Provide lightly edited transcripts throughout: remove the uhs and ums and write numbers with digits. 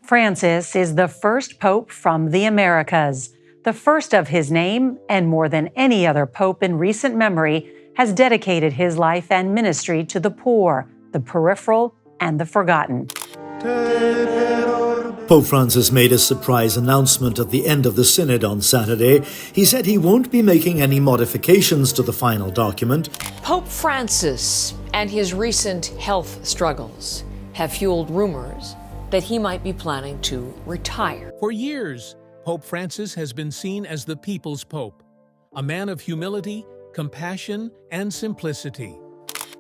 Francis is the first pope from the Americas, the first of his name, and more than any other pope in recent memory, has dedicated his life and ministry to the poor, the peripheral, and the forgotten. Pope Francis made a surprise announcement at the end of the synod on Saturday. He said he won't be making any modifications to the final document. Pope Francis and his recent health struggles have fueled rumors that he might be planning to retire. For years, Pope Francis has been seen as the people's pope, a man of humility, compassion, and simplicity.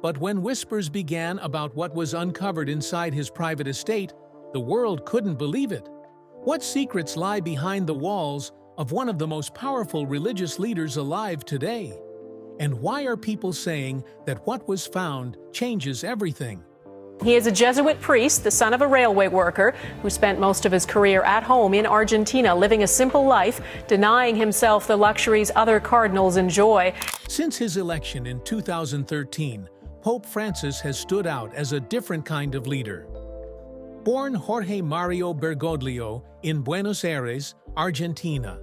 But when whispers began about what was uncovered inside his private estate, the world couldn't believe it. What secrets lie behind the walls of one of the most powerful religious leaders alive today? And why are people saying that what was found changes everything? He is a Jesuit priest, the son of a railway worker, who spent most of his career at home in Argentina, living a simple life, denying himself the luxuries other cardinals enjoy. Since his election in 2013, Pope Francis has stood out as a different kind of leader. Born Jorge Mario Bergoglio in Buenos Aires, Argentina,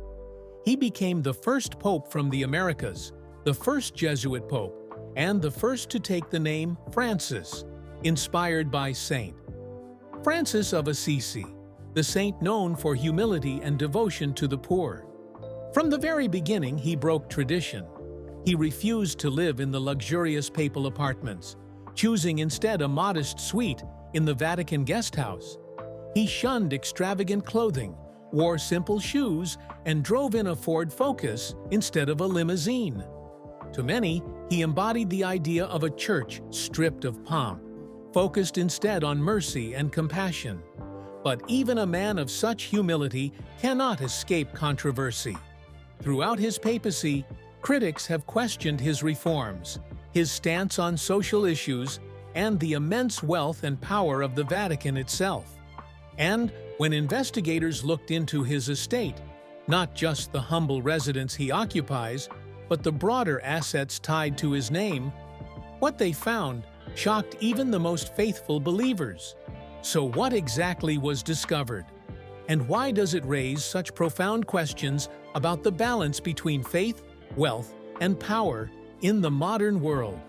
he became the first pope from the Americas, the first Jesuit pope, and the first to take the name Francis, inspired by Saint Francis of Assisi, the saint known for humility and devotion to the poor. From the very beginning, he broke tradition. He refused to live in the luxurious papal apartments, choosing instead a modest suite in the Vatican guest house. He shunned extravagant clothing, wore simple shoes, and drove in a Ford Focus instead of a limousine. To many, he embodied the idea of a church stripped of pomp, focused instead on mercy and compassion. But even a man of such humility cannot escape controversy. Throughout his papacy, critics have questioned his reforms, his stance on social issues, and the immense wealth and power of the Vatican itself. And when investigators looked into his estate, not just the humble residence he occupies, but the broader assets tied to his name, what they found shocked even the most faithful believers. So what exactly was discovered? And why does it raise such profound questions about the balance between faith, wealth, and power in the modern world?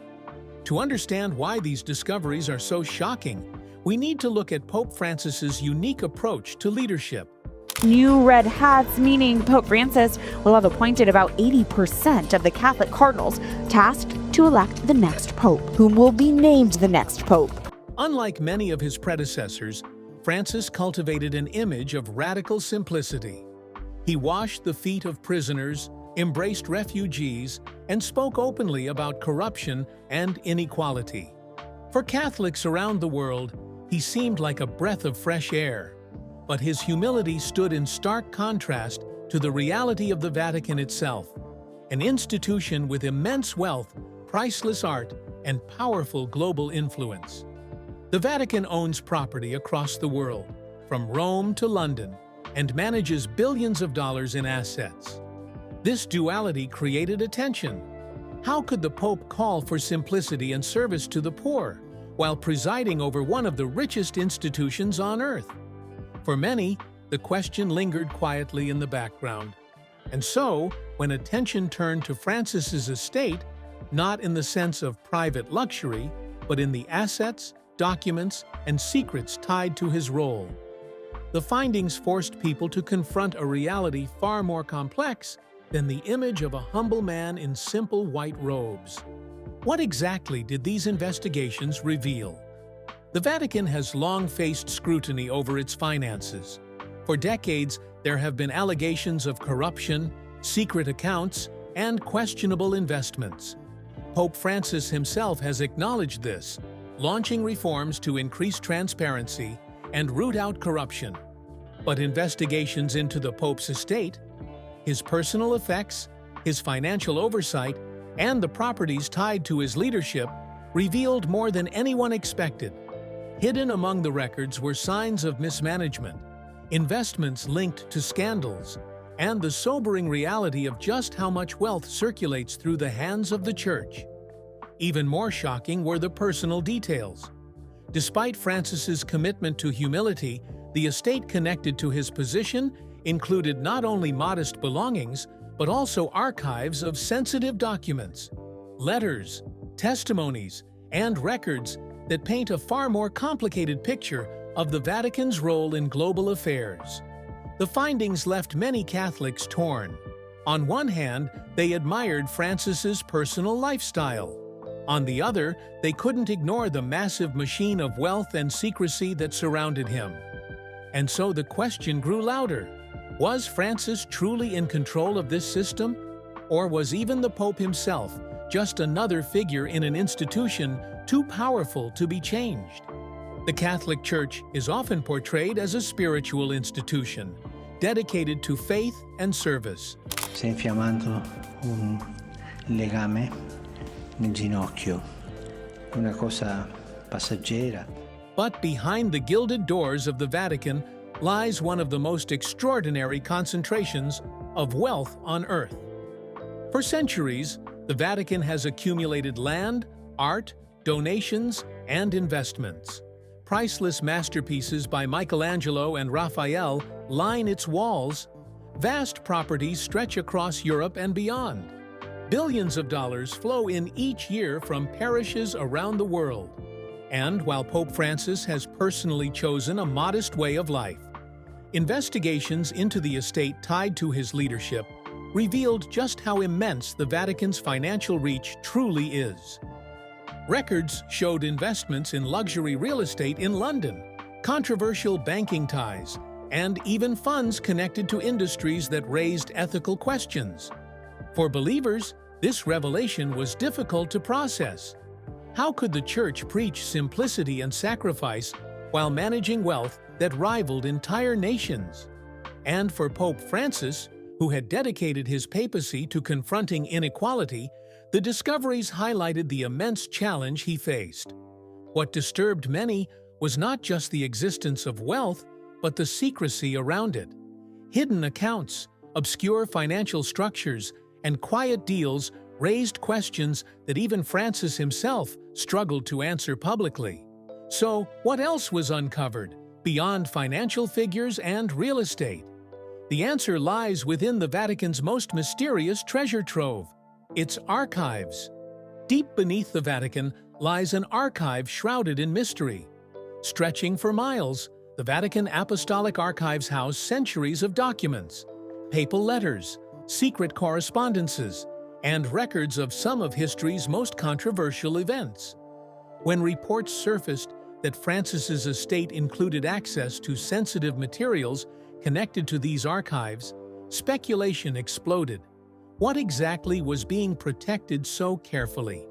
To understand why these discoveries are so shocking, we need to look at Pope Francis's unique approach to leadership. New red hats, meaning Pope Francis will have appointed about 80% of the Catholic cardinals tasked to elect the next pope, whom will be named the next pope. Unlike many of his predecessors, Francis cultivated an image of radical simplicity. He washed the feet of prisoners, embraced refugees, and spoke openly about corruption and inequality. For Catholics around the world, he seemed like a breath of fresh air. But his humility stood in stark contrast to the reality of the Vatican itself, an institution with immense wealth, priceless art, and powerful global influence. The Vatican owns property across the world, from Rome to London, and manages billions of dollars in assets. This duality created a tension. How could the Pope call for simplicity and service to the poor, while presiding over one of the richest institutions on earth? For many, the question lingered quietly in the background. And so, when attention turned to Francis's estate, not in the sense of private luxury, but in the assets, documents, and secrets tied to his role, the findings forced people to confront a reality far more complex than the image of a humble man in simple white robes. What exactly did these investigations reveal? The Vatican has long faced scrutiny over its finances. For decades, there have been allegations of corruption, secret accounts, and questionable investments. Pope Francis himself has acknowledged this, launching reforms to increase transparency and root out corruption. But investigations into the Pope's estate, his personal effects, his financial oversight, and the properties tied to his leadership revealed more than anyone expected. Hidden among the records were signs of mismanagement, investments linked to scandals, and the sobering reality of just how much wealth circulates through the hands of the Church. Even more shocking were the personal details. Despite Francis's commitment to humility, the estate connected to his position included not only modest belongings, but also archives of sensitive documents, letters, testimonies, and records that paint a far more complicated picture of the Vatican's role in global affairs. The findings left many Catholics torn. On one hand, they admired Francis's personal lifestyle. On the other, they couldn't ignore the massive machine of wealth and secrecy that surrounded him. And so the question grew louder. Was Francis truly in control of this system? Or was even the Pope himself just another figure in an institution too powerful to be changed? The Catholic Church is often portrayed as a spiritual institution, dedicated to faith and service. Si è infiammato un legame nel ginocchio, una cosa passeggera. But behind the gilded doors of the Vatican lies one of the most extraordinary concentrations of wealth on earth. For centuries, the Vatican has accumulated land, art, donations, and investments. Priceless masterpieces by Michelangelo and Raphael line its walls. Vast properties stretch across Europe and beyond. Billions of dollars flow in each year from parishes around the world. And while Pope Francis has personally chosen a modest way of life, investigations into the estate tied to his leadership revealed just how immense the Vatican's financial reach truly is. Records showed investments in luxury real estate in London, controversial banking ties, and even funds connected to industries that raised ethical questions. For believers, this revelation was difficult to process. How could the Church preach simplicity and sacrifice while managing wealth that rivaled entire nations? And for Pope Francis, who had dedicated his papacy to confronting inequality, the discoveries highlighted the immense challenge he faced. What disturbed many was not just the existence of wealth, but the secrecy around it. Hidden accounts, obscure financial structures, and quiet deals raised questions that even Francis himself struggled to answer publicly. So, what else was uncovered, beyond financial figures and real estate? The answer lies within the Vatican's most mysterious treasure trove, its archives. Deep beneath the Vatican lies an archive shrouded in mystery. Stretching for miles, the Vatican Apostolic Archives house centuries of documents, papal letters, secret correspondences, and records of some of history's most controversial events. When reports surfaced that Francis's estate included access to sensitive materials connected to these archives, speculation exploded. What exactly was being protected so carefully?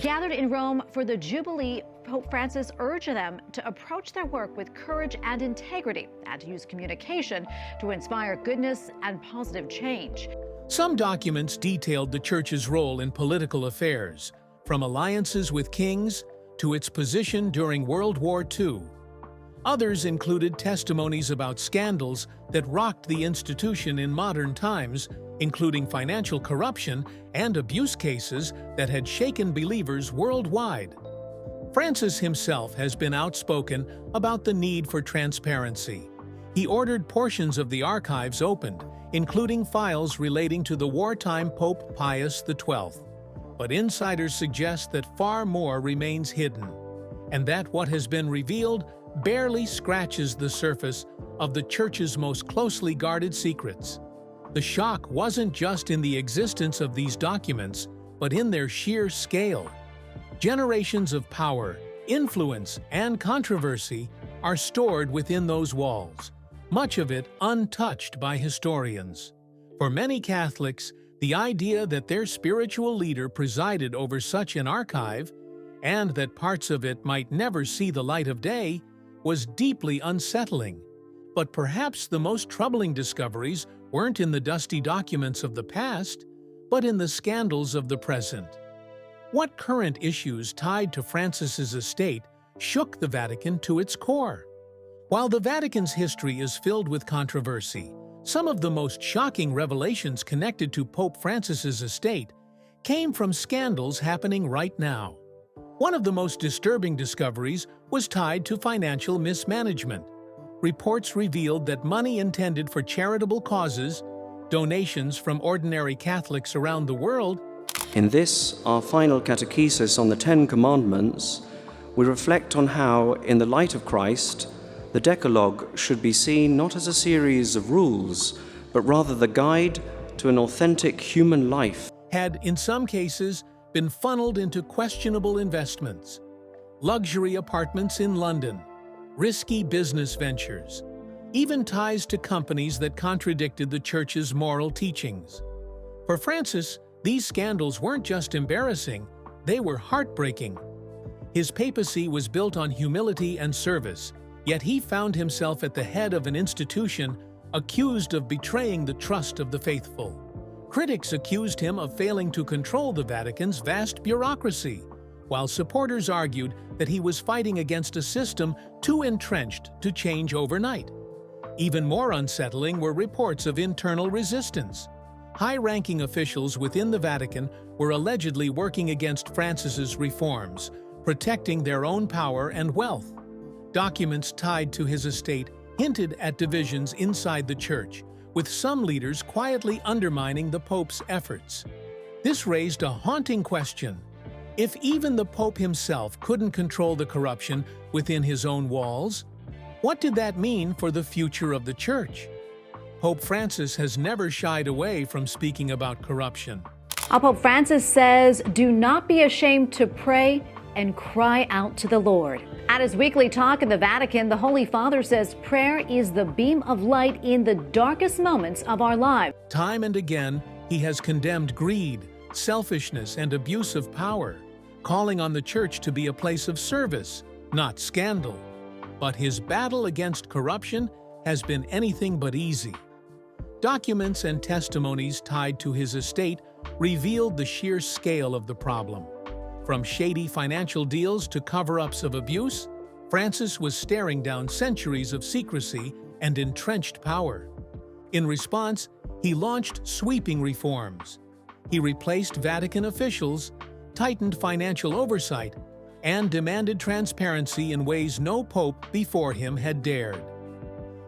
Gathered in Rome for the Jubilee, Pope Francis urged them to approach their work with courage and integrity, and to use communication to inspire goodness and positive change. Some documents detailed the Church's role in political affairs, from alliances with kings to its position during World War II. Others included testimonies about scandals that rocked the institution in modern times, including financial corruption and abuse cases that had shaken believers worldwide. Francis himself has been outspoken about the need for transparency. He ordered portions of the archives opened, including files relating to the wartime Pope Pius XII. But insiders suggest that far more remains hidden, and that what has been revealed barely scratches the surface of the Church's most closely guarded secrets. The shock wasn't just in the existence of these documents, but in their sheer scale. Generations of power, influence, and controversy are stored within those walls, much of it untouched by historians. For many Catholics, the idea that their spiritual leader presided over such an archive, and that parts of it might never see the light of day, was deeply unsettling. But perhaps the most troubling discoveries weren't in the dusty documents of the past, but in the scandals of the present. What current issues tied to Francis's estate shook the Vatican to its core? While the Vatican's history is filled with controversy, some of the most shocking revelations connected to Pope Francis's estate came from scandals happening right now. One of the most disturbing discoveries was tied to financial mismanagement. reports revealed that money intended for charitable causes, donations from ordinary Catholics around the world. In this, our final catechesis on the Ten Commandments, we reflect on how, in the light of Christ, the Decalogue should be seen not as a series of rules, but rather the guide to an authentic human life. Had, in some cases, been funneled into questionable investments, luxury apartments in London, risky business ventures, even ties to companies that contradicted the Church's moral teachings. For Francis, these scandals weren't just embarrassing, they were heartbreaking. His papacy was built on humility and service, yet he found himself at the head of an institution accused of betraying the trust of the faithful. Critics accused him of failing to control the Vatican's vast bureaucracy, while supporters argued that he was fighting against a system too entrenched to change overnight. Even more unsettling were reports of internal resistance. High-ranking officials within the Vatican were allegedly working against Francis's reforms, protecting their own power and wealth. Documents tied to his estate hinted at divisions inside the Church, with some leaders quietly undermining the Pope's efforts. This raised a haunting question. If even the Pope himself couldn't control the corruption within his own walls, what did that mean for the future of the Church? Pope Francis has never shied away from speaking about corruption. Pope Francis says, "Do not be ashamed to pray and cry out to the Lord." At his weekly talk in the Vatican, the Holy Father says prayer is the beam of light in the darkest moments of our lives. Time and again, he has condemned greed, selfishness, and abuse of power, calling on the Church to be a place of service, not scandal. But his battle against corruption has been anything but easy. Documents and testimonies tied to his estate revealed the sheer scale of the problem. From shady financial deals to cover-ups of abuse, Francis was staring down centuries of secrecy and entrenched power. In response, he launched sweeping reforms. He replaced Vatican officials, tightened financial oversight, and demanded transparency in ways no pope before him had dared.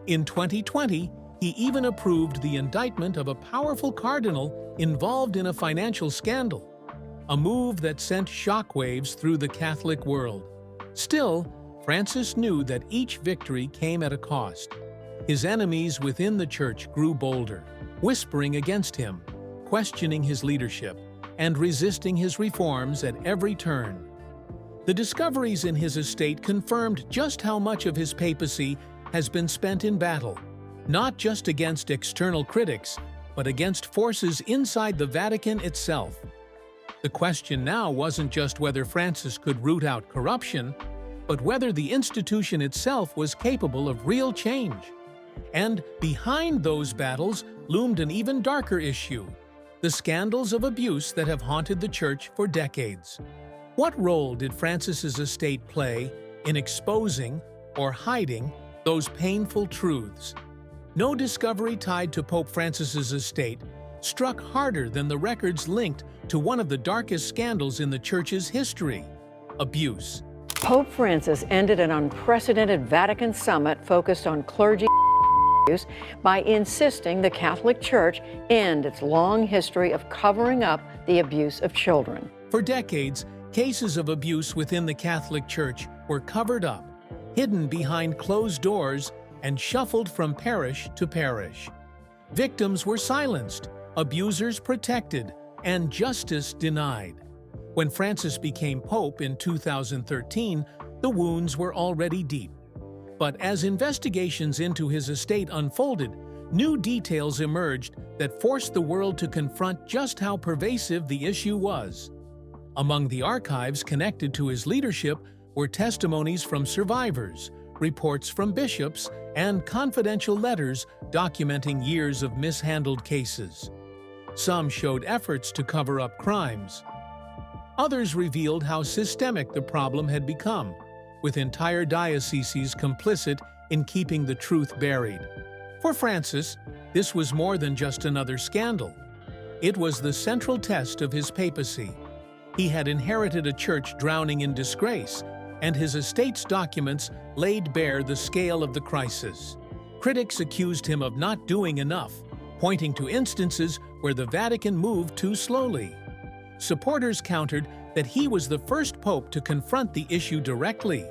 In 2020, he even approved the indictment of a powerful cardinal involved in a financial scandal, a move that sent shockwaves through the Catholic world. Still, Francis knew that each victory came at a cost. His enemies within the Church grew bolder, whispering against him, questioning his leadership, and resisting his reforms at every turn. The discoveries in his estate confirmed just how much of his papacy has been spent in battle, not just against external critics, but against forces inside the Vatican itself. The question now wasn't just whether Francis could root out corruption, but whether the institution itself was capable of real change. And behind those battles loomed an even darker issue: the scandals of abuse that have haunted the Church for decades. What role did Francis's estate play in exposing or hiding those painful truths? No discovery tied to Pope Francis's estate struck harder than the records linked to one of the darkest scandals in the Church's history: abuse. Pope Francis ended an unprecedented Vatican summit focused on clergy abuse by insisting the Catholic Church end its long history of covering up the abuse of children. For decades, cases of abuse within the Catholic Church were covered up, hidden behind closed doors, and shuffled from parish to parish. Victims were silenced, abusers protected, and justice denied. When Francis became Pope in 2013, the wounds were already deep. But as investigations into his estate unfolded, new details emerged that forced the world to confront just how pervasive the issue was. Among the archives connected to his leadership were testimonies from survivors, reports from bishops, and confidential letters documenting years of mishandled cases. Some showed efforts to cover up crimes. Others revealed how systemic the problem had become, with entire dioceses complicit in keeping the truth buried. For Francis, this was more than just another scandal. It was the central test of his papacy. He had inherited a church drowning in disgrace, and his estate's documents laid bare the scale of the crisis. Critics accused him of not doing enough, pointing to instances where the Vatican moved too slowly. Supporters countered that he was the first pope to confront the issue directly,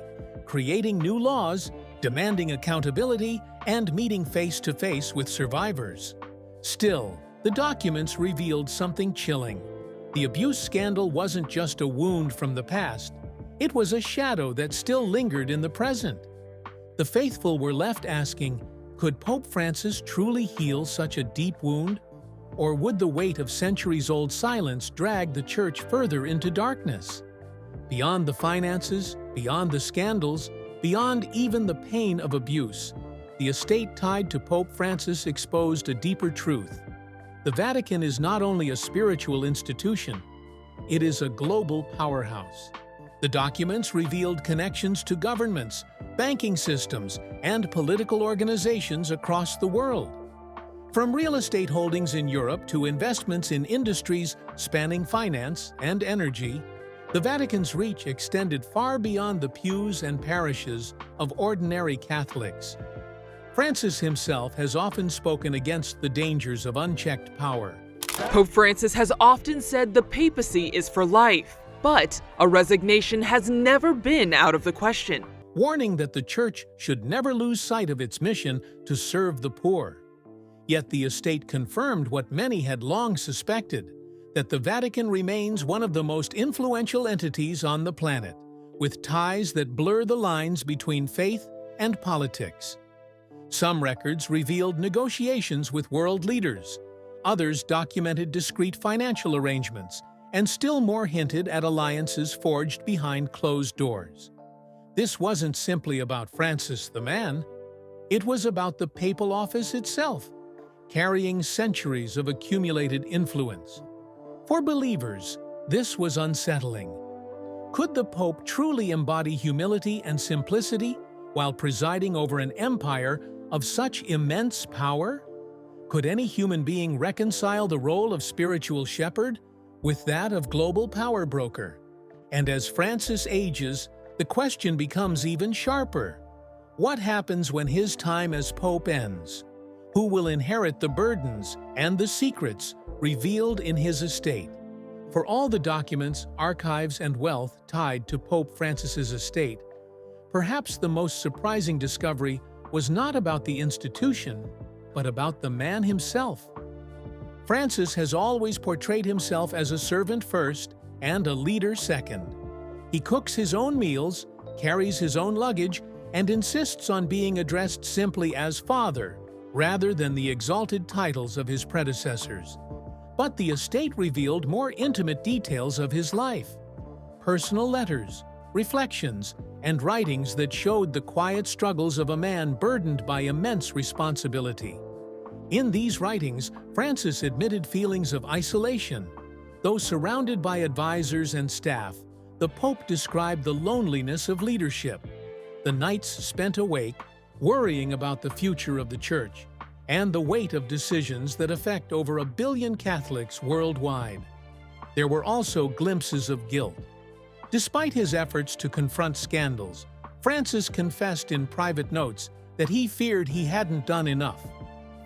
creating new laws, demanding accountability, and meeting face-to-face with survivors. Still, the documents revealed something chilling. The abuse scandal wasn't just a wound from the past, it was a shadow that still lingered in the present. The faithful were left asking, could Pope Francis truly heal such a deep wound? Or would the weight of centuries-old silence drag the Church further into darkness? Beyond the finances, beyond the scandals, beyond even the pain of abuse, the estate tied to Pope Francis exposed a deeper truth. The Vatican is not only a spiritual institution, it is a global powerhouse. The documents revealed connections to governments, banking systems, and political organizations across the world. From real estate holdings in Europe to investments in industries spanning finance and energy, the Vatican's reach extended far beyond the pews and parishes of ordinary Catholics. Francis himself has often spoken against the dangers of unchecked power. Pope Francis has often said the papacy is for life, but a resignation has never been out of the question. Warning that the Church should never lose sight of its mission to serve the poor. Yet the estate confirmed what many had long suspected, that the Vatican remains one of the most influential entities on the planet, with ties that blur the lines between faith and politics. Some records revealed negotiations with world leaders, others documented discreet financial arrangements, and still more hinted at alliances forged behind closed doors. This wasn't simply about Francis the man, it was about the papal office itself, carrying centuries of accumulated influence. For believers, this was unsettling. Could the Pope truly embody humility and simplicity while presiding over an empire of such immense power? Could any human being reconcile the role of spiritual shepherd with that of global power broker? And as Francis ages, the question becomes even sharper. What happens when his time as Pope ends? Who will inherit the burdens and the secrets revealed in his estate? For all the documents, archives, and wealth tied to Pope Francis's estate, perhaps the most surprising discovery was not about the institution, but about the man himself. Francis has always portrayed himself as a servant first and a leader second. He cooks his own meals, carries his own luggage, and insists on being addressed simply as Father, rather than the exalted titles of his predecessors. But the estate revealed more intimate details of his life. Personal letters, reflections, and writings that showed the quiet struggles of a man burdened by immense responsibility. In these writings, Francis admitted feelings of isolation. Though surrounded by advisors and staff, the Pope described the loneliness of leadership, the nights spent awake, worrying about the future of the Church, and the weight of decisions that affect over 1 billion Catholics worldwide. There were also glimpses of guilt. Despite his efforts to confront scandals, Francis confessed in private notes that he feared he hadn't done enough,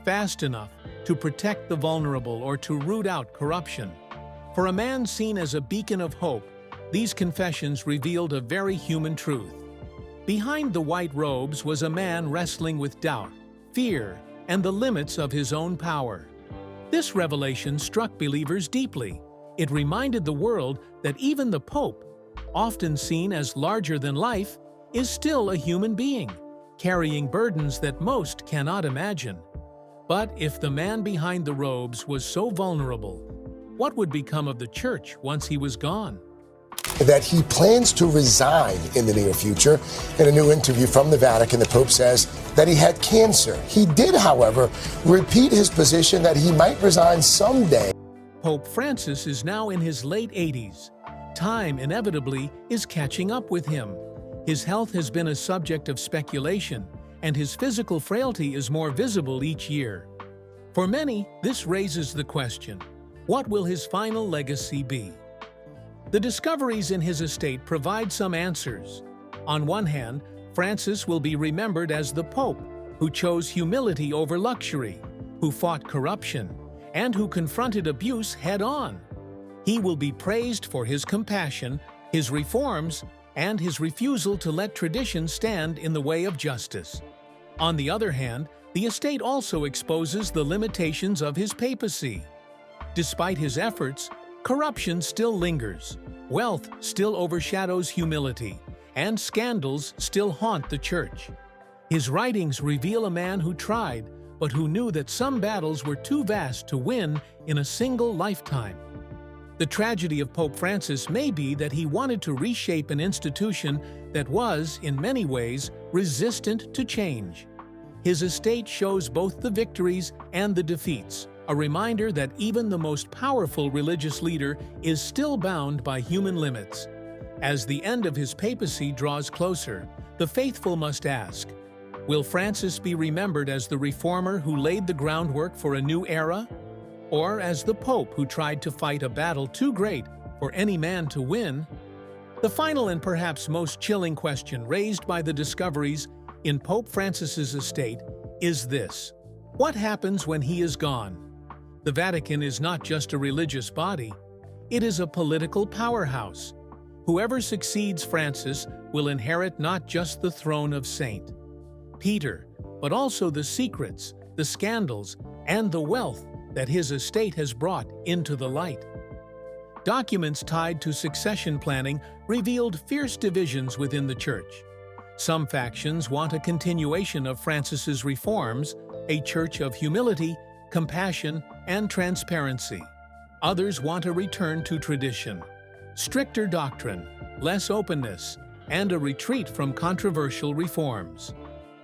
fast enough, to protect the vulnerable or to root out corruption. For a man seen as a beacon of hope, these confessions revealed a very human truth. Behind the white robes was a man wrestling with doubt, fear, and the limits of his own power. This revelation struck believers deeply. It reminded the world that even the Pope, often seen as larger than life, is still a human being, carrying burdens that most cannot imagine. But if the man behind the robes was so vulnerable, what would become of the Church once he was gone? That he plans to resign in the near future. In a new interview from the Vatican, the Pope says that he had cancer. He did, however, repeat his position that he might resign someday. Pope Francis is now in his late 80s. Time, inevitably, is catching up with him. His health has been a subject of speculation, and his physical frailty is more visible each year. For many, this raises the question, what will his final legacy be? The discoveries in his estate provide some answers. On one hand, Francis will be remembered as the Pope who chose humility over luxury, who fought corruption, and who confronted abuse head-on. He will be praised for his compassion, his reforms, and his refusal to let tradition stand in the way of justice. On the other hand, the estate also exposes the limitations of his papacy. Despite his efforts, corruption still lingers, wealth still overshadows humility, and scandals still haunt the Church. His writings reveal a man who tried, but who knew that some battles were too vast to win in a single lifetime. The tragedy of Pope Francis may be that he wanted to reshape an institution that was, in many ways, resistant to change. His estate shows both the victories and the defeats, a reminder that even the most powerful religious leader is still bound by human limits. As the end of his papacy draws closer, the faithful must ask, will Francis be remembered as the reformer who laid the groundwork for a new era? Or as the Pope who tried to fight a battle too great for any man to win? The final and perhaps most chilling question raised by the discoveries in Pope Francis's estate is this: what happens when he is gone? The Vatican is not just a religious body, it is a political powerhouse. Whoever succeeds Francis will inherit not just the throne of Saint Peter, but also the secrets, the scandals, and the wealth that his estate has brought into the light. Documents tied to succession planning revealed fierce divisions within the Church. Some factions want a continuation of Francis's reforms, a church of humility, compassion, and transparency. Others want a return to tradition, stricter doctrine, less openness, and a retreat from controversial reforms.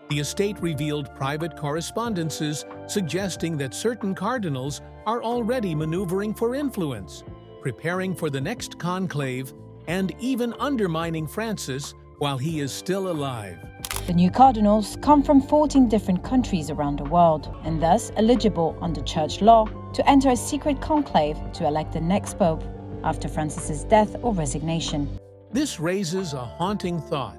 The estate revealed private correspondences suggesting that certain cardinals are already maneuvering for influence, preparing for the next conclave, and even undermining Francis while he is still alive. The new cardinals come from 14 different countries around the world and thus eligible under church law to enter a secret conclave to elect the next pope after Francis's death or resignation. This raises a haunting thought.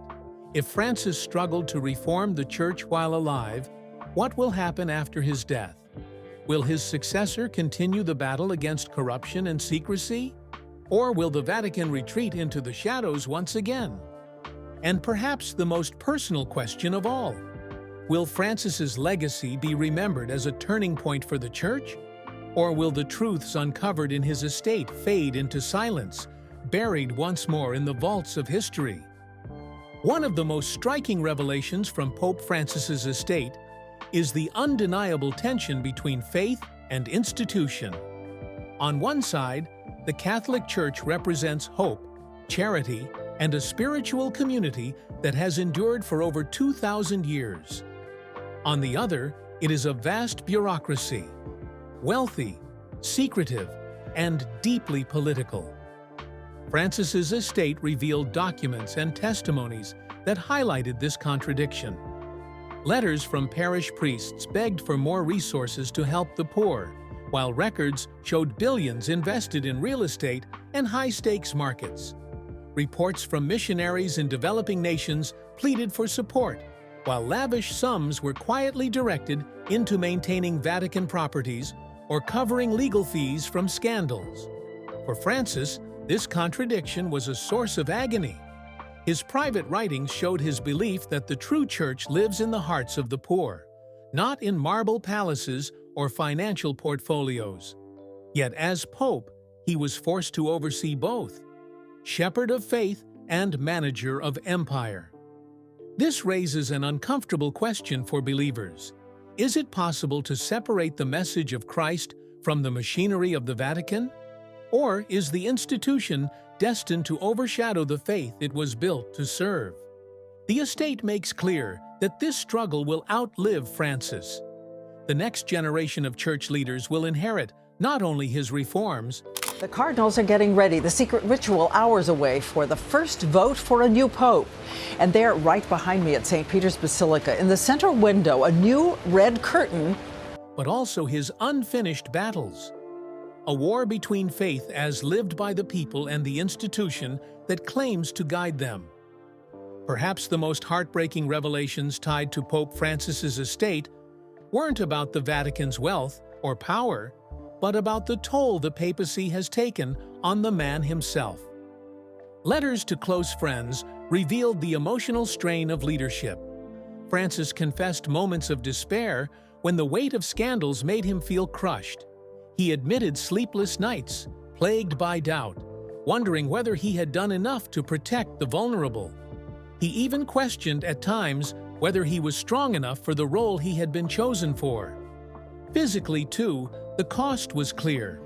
If Francis struggled to reform the Church while alive, what will happen after his death? Will his successor continue the battle against corruption and secrecy? Or will the Vatican retreat into the shadows once again? And perhaps the most personal question of all, will Francis's legacy be remembered as a turning point for the Church? Or will the truths uncovered in his estate fade into silence, buried once more in the vaults of history? One of the most striking revelations from Pope Francis's estate is the undeniable tension between faith and institution. On one side, the Catholic Church represents hope, charity, and a spiritual community that has endured for over 2,000 years. On the other, it is a vast bureaucracy, wealthy, secretive, and deeply political. Francis's estate revealed documents and testimonies that highlighted this contradiction. Letters from parish priests begged for more resources to help the poor, while records showed billions invested in real estate and high-stakes markets. Reports from missionaries in developing nations pleaded for support, while lavish sums were quietly directed into maintaining Vatican properties or covering legal fees from scandals. For Francis, this contradiction was a source of agony. His private writings showed his belief that the true Church lives in the hearts of the poor, not in marble palaces or financial portfolios. Yet as Pope, he was forced to oversee both, shepherd of faith and manager of empire. This raises an uncomfortable question for believers. Is it possible to separate the message of Christ from the machinery of the Vatican? Or is the institution destined to overshadow the faith it was built to serve? The estate makes clear that this struggle will outlive Francis. The next generation of church leaders will inherit not only his reforms. The cardinals are getting ready, the secret ritual hours away, for the first vote for a new pope. And there, right behind me at St. Peter's Basilica, in the center window, a new red curtain. But also his unfinished battles. A war between faith as lived by the people and the institution that claims to guide them. Perhaps the most heartbreaking revelations tied to Pope Francis's estate weren't about the Vatican's wealth or power, but about the toll the papacy has taken on the man himself. Letters to close friends revealed the emotional strain of leadership. Francis confessed moments of despair when the weight of scandals made him feel crushed. He admitted sleepless nights, plagued by doubt, wondering whether he had done enough to protect the vulnerable. He even questioned at times whether he was strong enough for the role he had been chosen for. Physically, too, the cost was clear.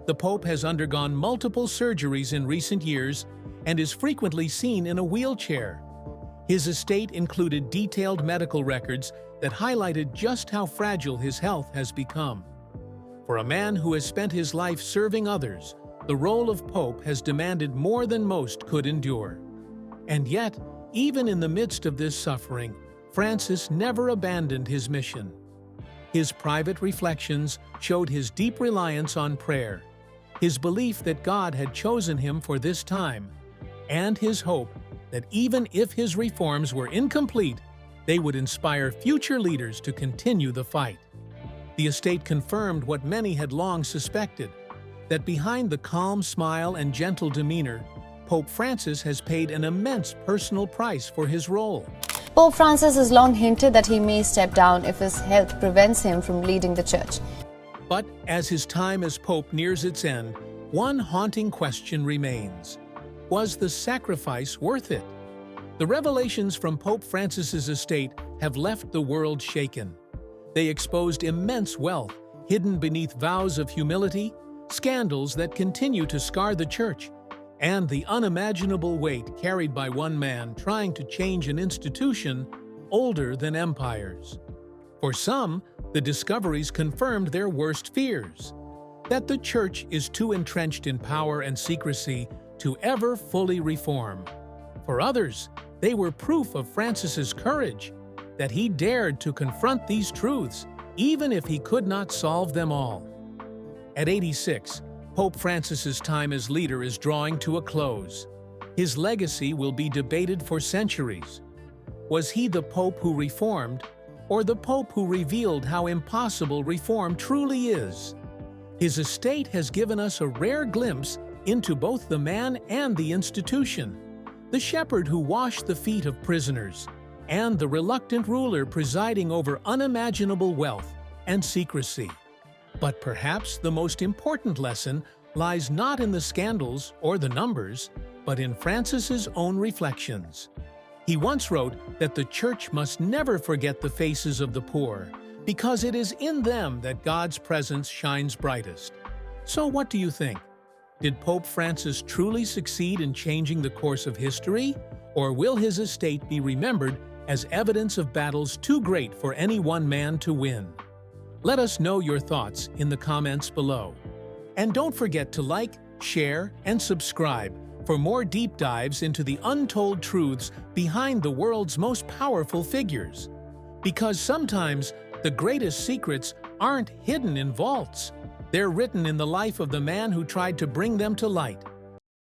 The Pope has undergone multiple surgeries in recent years and is frequently seen in a wheelchair. His estate included detailed medical records that highlighted just how fragile his health has become. For a man who has spent his life serving others, the role of Pope has demanded more than most could endure. And yet, even in the midst of this suffering, Francis never abandoned his mission. His private reflections showed his deep reliance on prayer, his belief that God had chosen him for this time, and his hope that even if his reforms were incomplete, they would inspire future leaders to continue the fight. The estate confirmed what many had long suspected, that behind the calm smile and gentle demeanor, Pope Francis has paid an immense personal price for his role. Pope Francis has long hinted that he may step down if his health prevents him from leading the Church. But as his time as Pope nears its end, one haunting question remains. Was the sacrifice worth it? The revelations from Pope Francis's estate have left the world shaken. They exposed immense wealth hidden beneath vows of humility, scandals that continue to scar the Church, and the unimaginable weight carried by one man trying to change an institution older than empires. For some, the discoveries confirmed their worst fears, that the Church is too entrenched in power and secrecy to ever fully reform. For others, they were proof of Francis's courage, that he dared to confront these truths, even if he could not solve them all. At 86, Pope Francis's time as leader is drawing to a close. His legacy will be debated for centuries. Was he the Pope who reformed, or the Pope who revealed how impossible reform truly is? His estate has given us a rare glimpse into both the man and the institution, the shepherd who washed the feet of prisoners, and the reluctant ruler presiding over unimaginable wealth and secrecy. But perhaps the most important lesson lies not in the scandals or the numbers, but in Francis's own reflections. He once wrote that the Church must never forget the faces of the poor, because it is in them that God's presence shines brightest. So what do you think? Did Pope Francis truly succeed in changing the course of history, or will his estate be remembered as evidence of battles too great for any one man to win? Let us know your thoughts in the comments below. And don't forget to like, share, and subscribe for more deep dives into the untold truths behind the world's most powerful figures. Because sometimes the greatest secrets aren't hidden in vaults. They're written in the life of the man who tried to bring them to light.